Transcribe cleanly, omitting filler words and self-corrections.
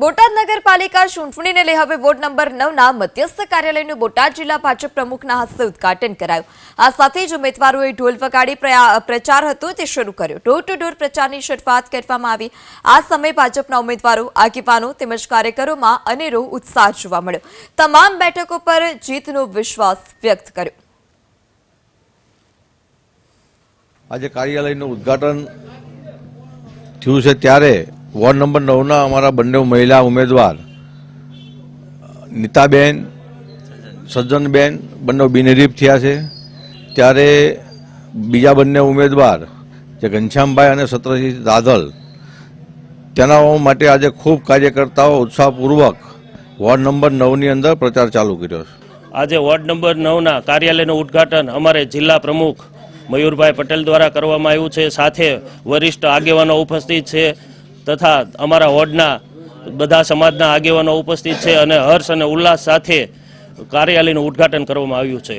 બોટાદ નગરપાલિકા ચૂંટણીને લઈ હવે વોર્ડ નંબર 9ના મધ્યસ્થ કાર્યાલયનું બોટાદ જિલ્લા ભાજપ પ્રમુખના હસ્તે ઉદ્ઘાટન કરાયું। આ સાથે જ ઉમેદવારોએ ઢોલ વગાડી પ્રચાર હતો તે શરૂ કર્યો। ડોર ટુ ડોર પ્રચારની શરૂઆત કરવામાં આવી। આ સમયે ભાજપના ઉમેદવારો, આગેવાનો તેમજ કાર્યકરોમાં અનેરો ઉત્સાહ જોવા મળ્યો। તમામ બેઠકો પર જીતનો વિશ્વાસ વ્યક્ત કર્યો। આજે કાર્યાલયનું ઉદ્ઘાટન થયું છે ત્યારે વોર્ડ નંબર 9ના અમારા બંને મહિલા ઉમેદવાર નીતાબેન, સજ્જનબેન બંને બિનહરીફ થયા છે। ત્યારે બીજા બંને ઉમેદવાર જે ઘનશ્યામભાઈ અને સત્રજીત રાધલ તેના માટે આજે ખૂબ કાર્યકર્તાઓ ઉત્સાહપૂર્વક વોર્ડ નંબર 9ની અંદર પ્રચાર ચાલુ કર્યો છે। આજે વોર્ડ નંબર 9ના કાર્યાલયનું ઉદ્ઘાટન અમારે જિલ્લા પ્રમુખ મયુરભાઈ પટેલ દ્વારા કરવામાં આવ્યું છે। સાથે વરિષ્ઠ આગેવાનો ઉપસ્થિત છે તથા અમારા વોર્ડના બધા સમાજના આગેવાનો ઉપસ્થિત છે અને હર્ષ અને ઉલ્લાસ સાથે કાર્યાલયનું ઉદ્ઘાટન કરવામાં આવ્યું છે।